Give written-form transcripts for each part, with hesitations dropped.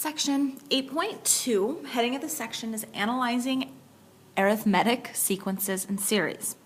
Section 8.2, heading of the section is analyzing arithmetic sequences and series.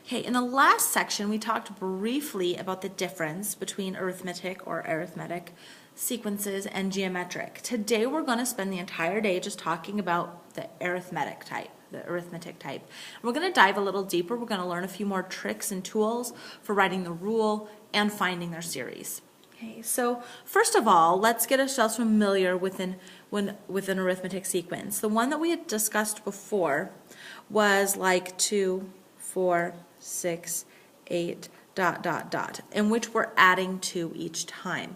Okay, in the last section we talked briefly about the difference between arithmetic or arithmetic sequences and geometric. Today we're going to spend the entire day just talking about the arithmetic type. We're going to dive a little deeper. We're going to learn a few more tricks and tools for writing the rule and finding their series. Okay, so first of all, let's get ourselves familiar with an arithmetic sequence. The one that we had discussed before was like 2, 4, 6, 8, ... in which we're adding 2 each time.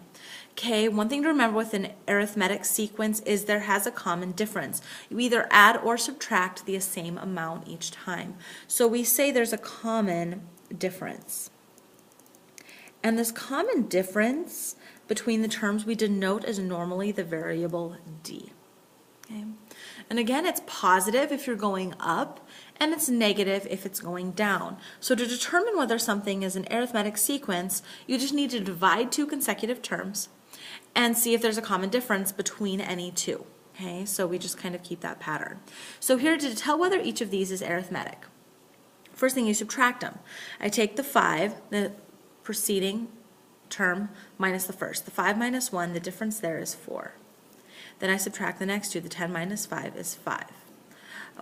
Okay, one thing to remember with an arithmetic sequence is there has a common difference. You either add or subtract the same amount each time. So we say there's a common difference. And this common difference between the terms we denote as normally the variable d. Okay? And again, it's positive if you're going up, and it's negative if it's going down. So to determine whether something is an arithmetic sequence, you just need to divide 2 consecutive terms and see if there's a common difference between any 2. Okay, so we just kind of keep that pattern. So here to tell whether each of these is arithmetic, first thing you subtract them. I take the 5, the preceding term minus the first. The 5 minus 1, the difference there is 4. Then I subtract the next 2. The 10 minus 5 is 5.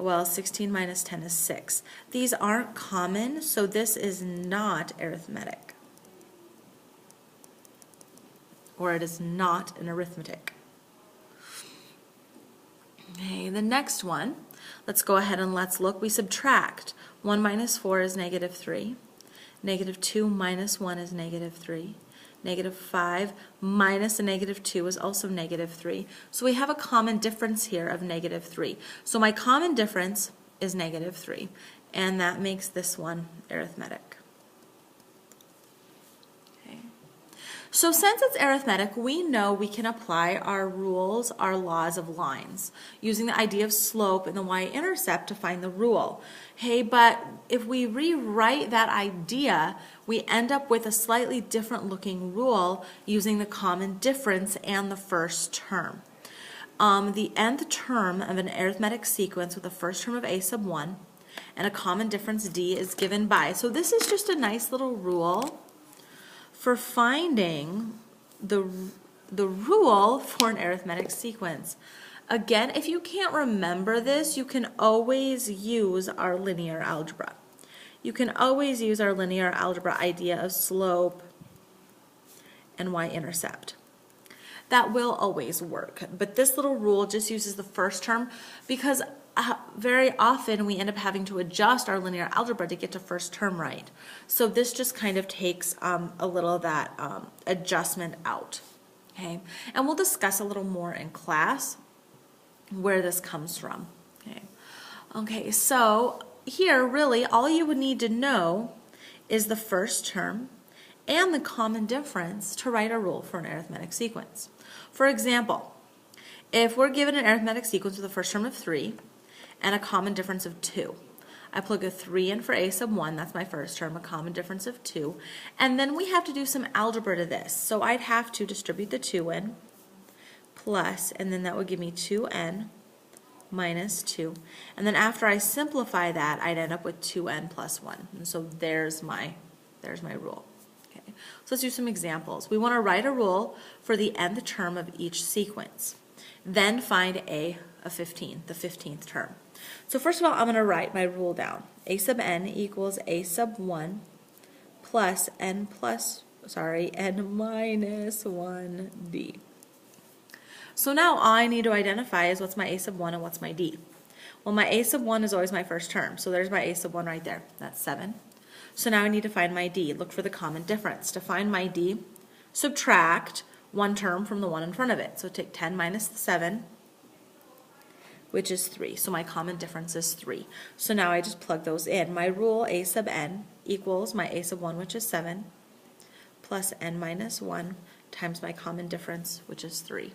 Well, 16 minus 10 is 6. These aren't common, so this is not arithmetic. Or it is not an arithmetic. Okay, the next one, let's go ahead and let's look. We subtract. 1 minus 4 is negative 3. Negative 2 minus 1 is negative 3. Negative 5 minus a negative 2 is also negative 3. So we have a common difference here of negative 3. So my common difference is negative 3. And that makes this one arithmetic. Okay. So since it's arithmetic, we know we can apply our rules, our laws of lines, using the idea of slope and the y-intercept to find the rule. Hey, but if we rewrite that idea, we end up with a slightly different looking rule using the common difference and the first term. The nth term of an arithmetic sequence with the first term of a sub 1 and a common difference d is given by. So this is just a nice little rule for finding the rule for an arithmetic sequence. Again, if you can't remember this, you can always use our linear algebra. You can always use our linear algebra idea of slope and y-intercept. That will always work, but this little rule just uses the first term because very often we end up having to adjust our linear algebra to get to first term right. So this just kind of takes a little of that adjustment out. Okay, and we'll discuss a little more in class where this comes from. Okay, so here really all you would need to know is the first term and the common difference to write a rule for an arithmetic sequence. For example, if we're given an arithmetic sequence with a first term of 3 and a common difference of 2, I plug a 3 in for a sub 1, that's my first term, a common difference of 2, and then we have to do some algebra to this. So I'd have to distribute the 2 in, plus, and then that would give me 2n minus 2. And then after I simplify that, I'd end up with 2n plus 1. And so there's my rule. Okay. So let's do some examples. We want to write a rule for the nth term of each sequence. Then find a of 15, the 15th term. So first of all, I'm going to write my rule down. A sub n equals a sub 1 plus n minus 1d. So now all I need to identify is what's my a sub 1 and what's my d. Well, my a sub 1 is always my first term, so there's my a sub 1 right there. That's 7. So now I need to find my d. Look for the common difference. To find my d, subtract one term from the one in front of it. So take 10 minus the 7, which is 3. So my common difference is 3. So now I just plug those in. My rule a sub n equals my a sub 1, which is 7, plus n minus 1 times my common difference, which is 3.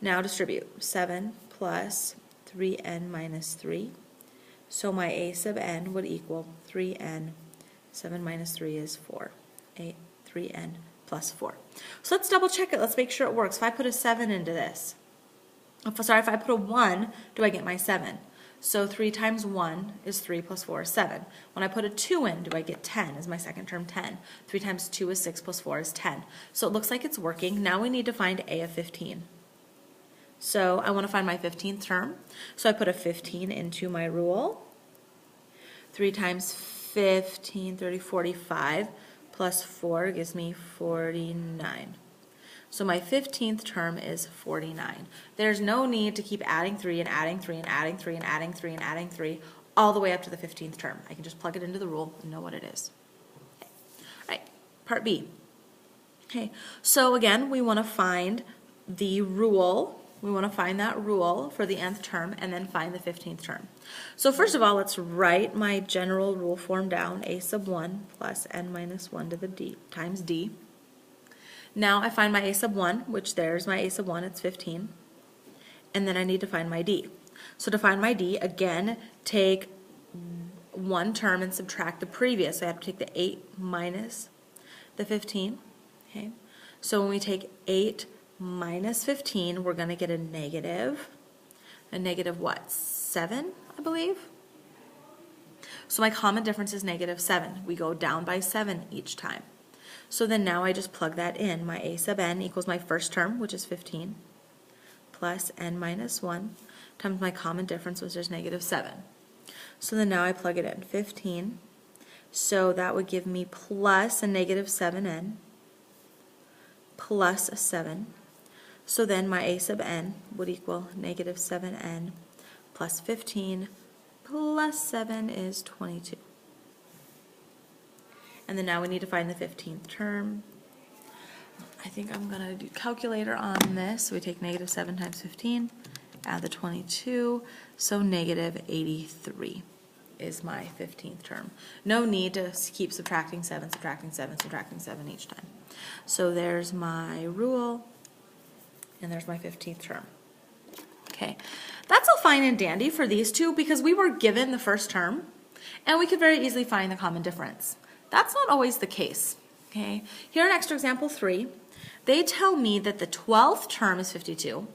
Now distribute 7 plus 3n minus 3. So my a sub n would equal 3n. 7 minus 3 is 4. 3n plus 4. So let's double check it. Let's make sure it works. If I put a 7 into this, if I put a 1, do I get my 7? So 3 times 1 is 3 plus 4 is 7. When I put a 2 in, do I get 10? Is my second term 10? 3 times 2 is 6 plus 4 is 10. So it looks like it's working. Now we need to find a of 15. So I want to find my 15th term. So I put a 15 into my rule. 3 times 15, 30, 45, plus 4 gives me 49. So my 15th term is 49. There's no need to keep adding 3 and adding 3 and adding 3 and adding 3 and adding 3 all the way up to the 15th term. I can just plug it into the rule and know what it is. Okay. All right, part B. Okay, so again, we want to find the rule. We want to find that rule for the nth term and then find the 15th term. So first of all, let's write my general rule form down, a sub 1 plus n minus 1 to the d times d. Now I find my a sub 1, which there's my a sub 1, it's 15. And then I need to find my d. So to find my d, again, take one term and subtract the previous. So I have to take the 8 minus the 15. Okay. So when we take 8 minus 15, we're going to get a negative. A negative what? 7, I believe? So my common difference is negative 7. We go down by 7 each time. So then now I just plug that in. My a sub n equals my first term, which is 15, plus n minus 1 times my common difference, which is negative 7. So then now I plug it in. 15. So that would give me plus a negative 7n plus a 7. So then my a sub n would equal negative 7n plus 15 plus 7 is 22. And then now we need to find the 15th term. I think I'm going to do calculator on this. So we take negative 7 times 15, add the 22, so negative 83 is my 15th term. No need to keep subtracting 7, subtracting 7, subtracting 7 each time. So there's my rule, and there's my 15th term. Okay, that's all fine and dandy for these two because we were given the first term, and we could very easily find the common difference. That's not always the case. Okay, here in extra example 3, they tell me that the 12th term is 52.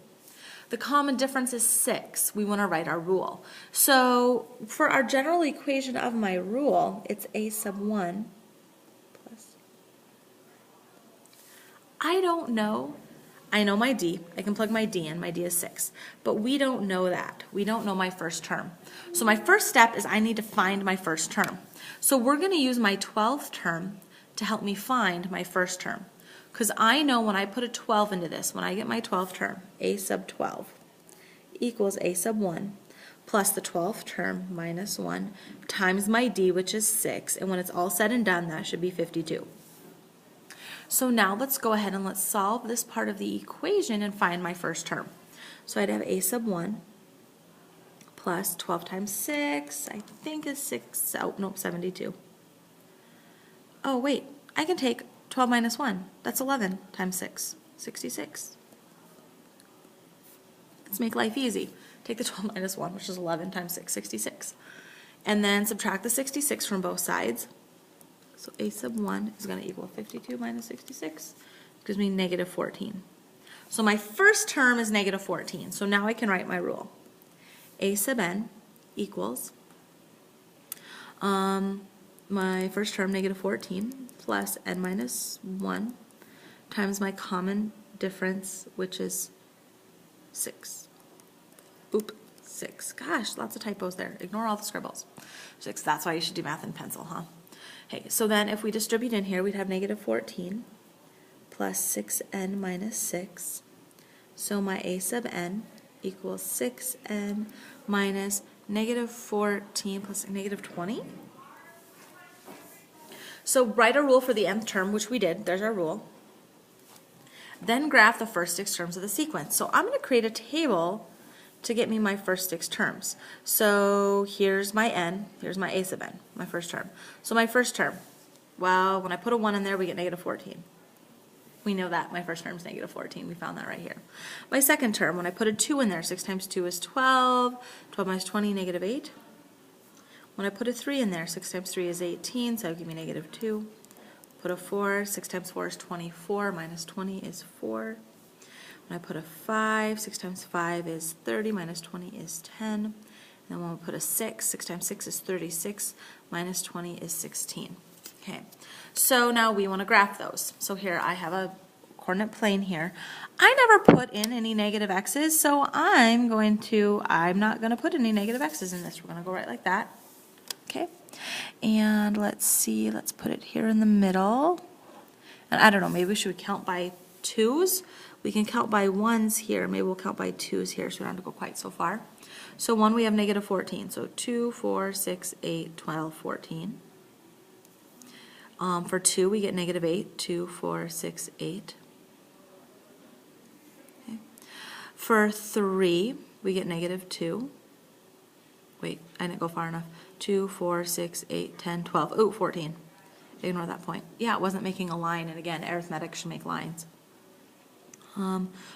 The common difference is 6. We want to write our rule. So for our general equation of my rule, it's a sub 1 plus. I don't know. I know my d. I can plug my d in. My d is 6. But we don't know that. We don't know my first term. So my first step is I need to find my first term. So we're going to use my 12th term to help me find my first term. Because I know when I put a 12 into this, when I get my 12th term, a sub 12 equals a sub 1 plus the 12th term minus 1 times my d, which is 6. And when it's all said and done, that should be 52. So now let's go ahead and let's solve this part of the equation and find my first term. So I'd have a sub 1 plus 12 times 6, I think is 6, oh, nope, 72. Oh, wait, I can take 12 minus 1. That's 11 times 6, 66. Let's make life easy. Take the 12 minus 1, which is 11 times 6, 66. And then subtract the 66 from both sides. So a sub 1 is going to equal 52 minus 66. It gives me negative 14. So my first term is negative 14. So now I can write my rule. A sub n equals my first term, negative 14, plus n minus 1 times my common difference, which is 6. Oop, 6. Gosh, lots of typos there. Ignore all the scribbles. 6, that's why you should do math in pencil, huh? Okay, so then if we distribute in here, we'd have negative 14 plus 6n minus 6. So my a sub n equals 6n minus negative 14 plus negative 20. So write a rule for the nth term, which we did. There's our rule. Then graph the first 6 terms of the sequence. So I'm going to create a table to get me my first 6 terms. So here's my n, here's my a sub n, my first term. So my first term, well, when I put a 1 in there, we get negative 14. We know that. My first term is negative 14. We found that right here. My second term, when I put a 2 in there, 6 times 2 is 12. 12 minus 20, negative 8. When I put a 3 in there, 6 times 3 is 18, so that would give me negative 2. Put a 4, 6 times 4 is 24, minus 20 is 4. When I put a 5, 6 times 5 is 30, minus 20 is 10. And then when we put a 6, 6 times 6 is 36, minus 20 is 16. Okay, so now we want to graph those. So here I have a coordinate plane here. I never put in any negative x's, so I'm not going to put any negative x's in this. We're going to go right like that. Okay, and let's see, let's put it here in the middle. And I don't know, maybe we should count by 2's. We can count by 1's here. Maybe we'll count by 2's here, so we don't have to go quite so far. So 1, we have negative 14. So 2, 4, 6, 8, 12, 14. For 2, we get negative 8. 2, 4, 6, 8. Okay. For 3, we get negative 2. Wait, I didn't go far enough. 2, 4, 6, 8, 10, 12. Ooh, 14. Ignore that point. Yeah, it wasn't making a line, and again, arithmetic should make lines.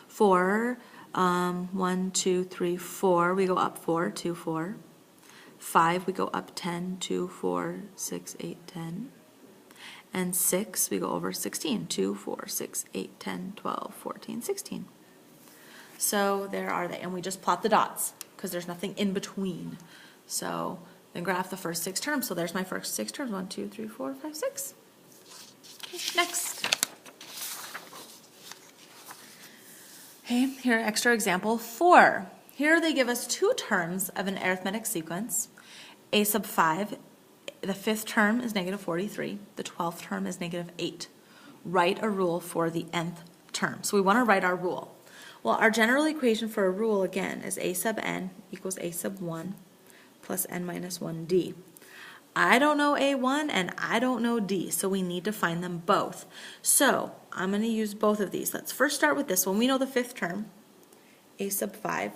4, 1, 2, 3, 4, we go up 4, 2, 4. 5, we go up 10, 2, 4, 6, 8, 10. And 6, we go over 16, 2, 4, 6, 8, 10, 12, 14, 16. So there are they, and we just plot the dots because there's nothing in between. So then graph the first 6 terms. So there's my first 6 terms, 1, 2, 3, 4, 5, 6. Okay, next. Okay, here extra example 4. Here they give us 2 terms of an arithmetic sequence. A sub 5, the 5th term is negative 43. The 12th term is negative 8. Write a rule for the nth term. So we want to write our rule. Well, our general equation for a rule, again, is a sub n equals a sub 1 plus n minus 1d. I don't know a1 and I don't know d, so we need to find them both. So I'm going to use both of these. Let's first start with this one. We know the 5th term, a sub 5,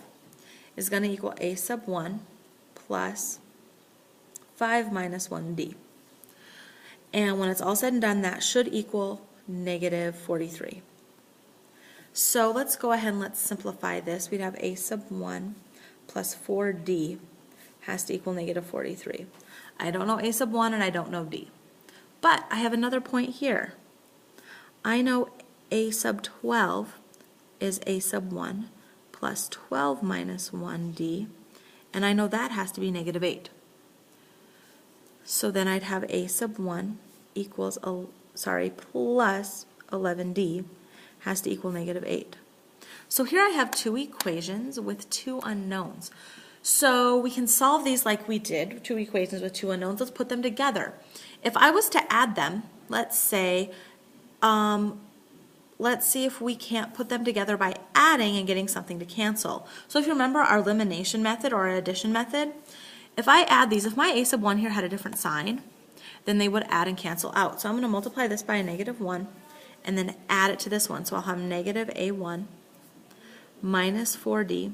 is going to equal a sub 1 plus 5 minus 1d. And when it's all said and done, that should equal negative 43. So let's go ahead and let's simplify this. We'd have a sub 1 plus 4d has to equal negative 43. I don't know a sub 1 and I don't know d. But I have another point here. I know a sub 12 is a sub 1 plus 12 minus 1d, and I know that has to be negative 8. So then I'd have a sub 1 equals, plus 11d has to equal negative 8. So here I have 2 equations with 2 unknowns. So we can solve these like we did, 2 equations with 2 unknowns. Let's put them together. If I was to add them, let's see if we can't put them together by adding and getting something to cancel. So if you remember our elimination method or our addition method, if I add these, if my a sub 1 here had a different sign, then they would add and cancel out. So I'm going to multiply this by a negative 1 and then add it to this one. So I'll have negative a1 minus 4d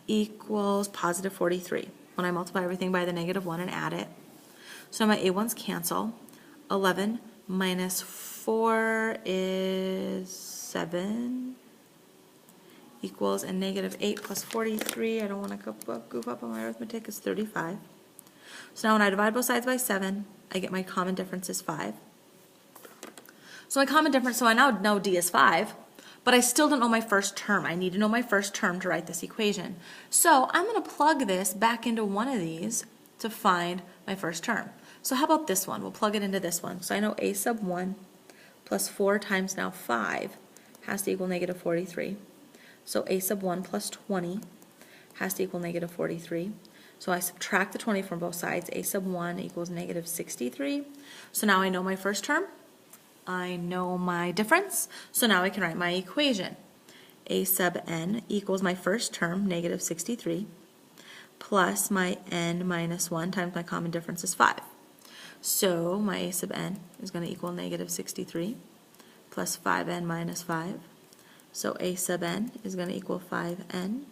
equals positive 43 when I multiply everything by the negative 1 and add it. So my a1's cancel. 11 minus 4 is 7 equals, and negative 8 plus 43, I don't want to goof up on my arithmetic, is 35. So now when I divide both sides by 7, I get my common difference is 5. So my common difference, so I now know d is 5. But I still don't know my first term. I need to know my first term to write this equation. So I'm going to plug this back into one of these to find my first term. So how about this one? We'll plug it into this one. So I know a sub 1 plus 4 times now 5 has to equal negative 43. So a sub 1 plus 20 has to equal negative 43. So I subtract the 20 from both sides. A sub 1 equals negative 63. So now I know my first term. I know my difference, so now I can write my equation. A sub n equals my first term, negative 63, plus my n minus 1 times my common difference is 5. So my a sub n is going to equal negative 63 plus 5n minus 5. So a sub n is going to equal 5n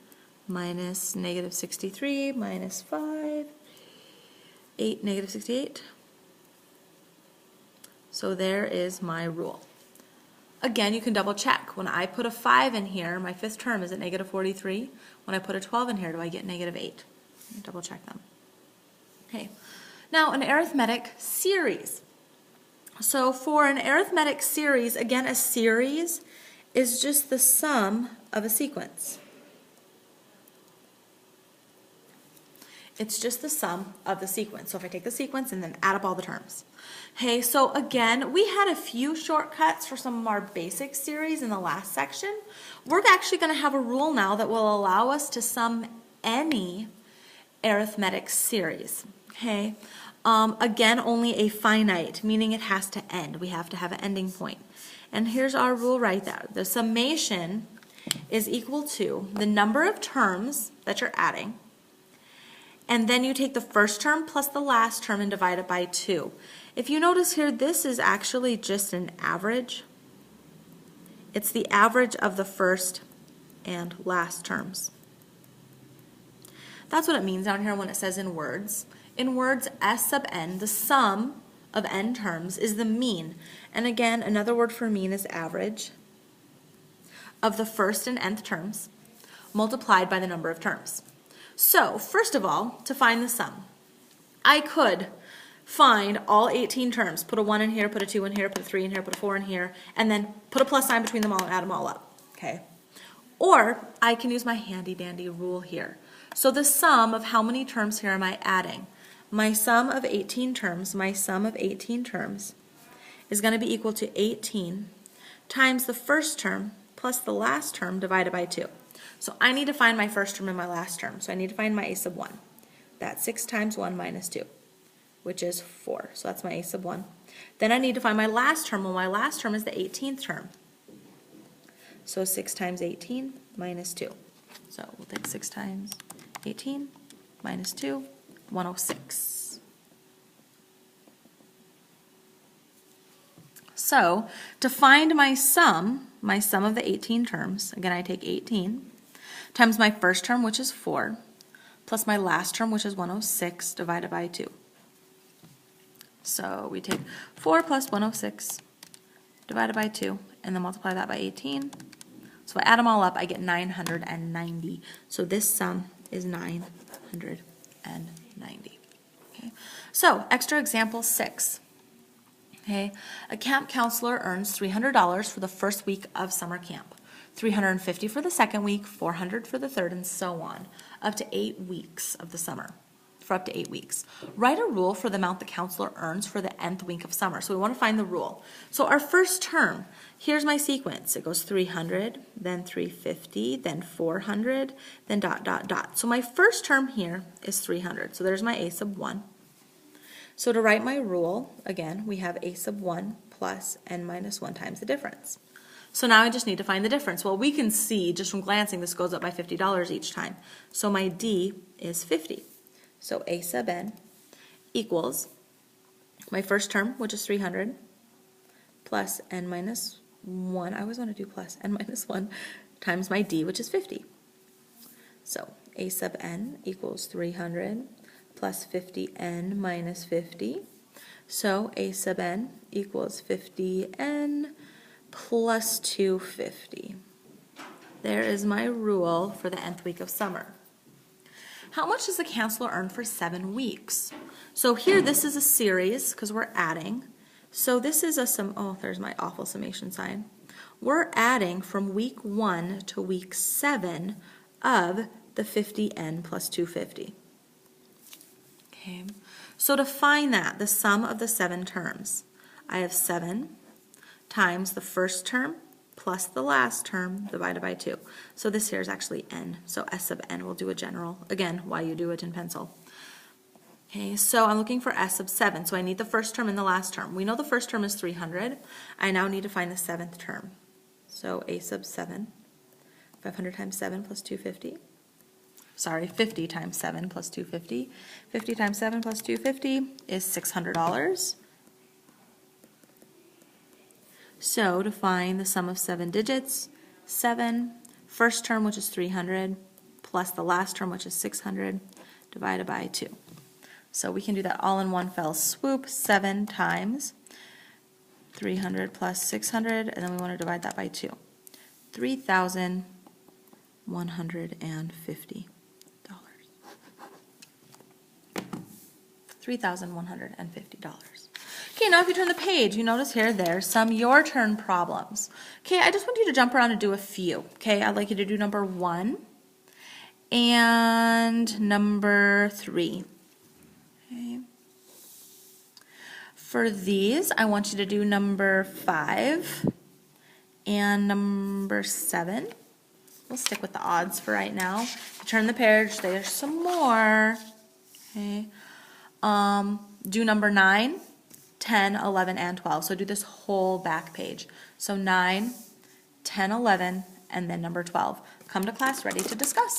minus negative 63 minus 5, 8, negative 68. So there is my rule. Again, you can double check. When I put a 5 in here, my 5th term is at negative 43. When I put a 12 in here, do I get negative 8? Double check them. Okay. Now, an arithmetic series. So for an arithmetic series, again, a series is just the sum of a sequence. It's just the sum of the sequence. So if I take the sequence and then add up all the terms. Okay, so again, we had a few shortcuts for some of our basic series in the last section. We're actually going to have a rule now that will allow us to sum any arithmetic series. Okay, again, only a finite, meaning it has to end. We have to have an ending point. And here's our rule right there. The summation is equal to the number of terms that you're adding, and then you take the first term plus the last term and divide it by 2. If you notice here, this is actually just an average. It's the average of the first and last terms. That's what it means down here when it says in words. In words, S sub n, the sum of n terms, is the mean. And again, another word for mean is average of the first and nth terms multiplied by the number of terms. So, first of all, to find the sum, I could find all 18 terms, put a 1 in here, put a 2 in here, put a 3 in here, put a 4 in here, and then put a plus sign between them all and add them all up, okay? Or I can use my handy dandy rule here. So the sum of how many terms here am I adding? My sum of 18 terms, is going to be equal to 18 times the first term plus the last term divided by 2. So I need to find my first term and my last term. So I need to find my a sub 1. That's 6 times 1 minus 2, which is 4. So that's my a sub 1. Then I need to find my last term. Well, my last term is the 18th term. So 6 times 18 minus 2. So we'll take 6 times 18 minus 2, 106. So to find my sum of the 18 terms, again I take 18 times my first term, which is 4, plus my last term, which is 106, divided by 2. So we take 4 plus 106 divided by 2, and then multiply that by 18. So I add them all up, I get 990. So this sum is 990. Okay. So extra example 6. Okay. A camp counselor earns $300 for the first week of summer camp, $350 for the second week, $400 for the third, and so on, up to 8 weeks of the summer. For up to 8 weeks. Write a rule for the amount the counselor earns for the nth week of summer. So we want to find the rule. So our first term, here's my sequence. It goes 300, then 350, then 400, then dot, dot, dot. So my first term here is 300. So there's my a sub 1. So to write my rule, again, we have a sub 1 plus n minus 1 times the difference. So now I just need to find the difference. Well, we can see just from glancing this goes up by $50 each time. So my d is 50. So a sub n equals my first term, which is 300, plus n minus 1. I always want to do plus n minus 1 times my d, which is 50. So a sub n equals 300 plus 50n minus 50. So a sub n equals 50n plus 250. There is my rule for the nth week of summer. How much does the counselor earn for 7 weeks? So here, this is a series because we're adding. So this is a sum. Oh, there's my awful summation sign. We're adding from week 1 to week 7 of the 50n plus 250. Okay. So to find that, the sum of the 7 terms, I have 7 times the first term plus the last term divided by 2. So this here is actually n. So S sub n will do a general. Again, why you do it in pencil. Okay, so I'm looking for S sub 7. So I need the first term and the last term. We know the first term is 300. I now need to find the 7th term. So A sub 7, 500 times 7 plus 250. Sorry, 50 times 7 plus 250. 50 times 7 plus 250 is $600. So to find the sum of 7 digits, 7, first term, which is 300, plus the last term, which is 600, divided by 2. So we can do that all in one fell swoop. 7 times 300 plus 600, and then we want to divide that by 2. $3,150. $3,150. Okay, now if you turn the page, you notice here, there's some your turn problems. Okay, I just want you to jump around and do a few. Okay, I'd like you to do number 1 and number 3. Okay. For these, I want you to do number 5 and number 7. We'll stick with the odds for right now. Turn the page, there's some more. Okay. Do number 9, 10, 11, and 12. So do this whole back page. So 9, 10, 11, and then number 12. Come to class ready to discuss.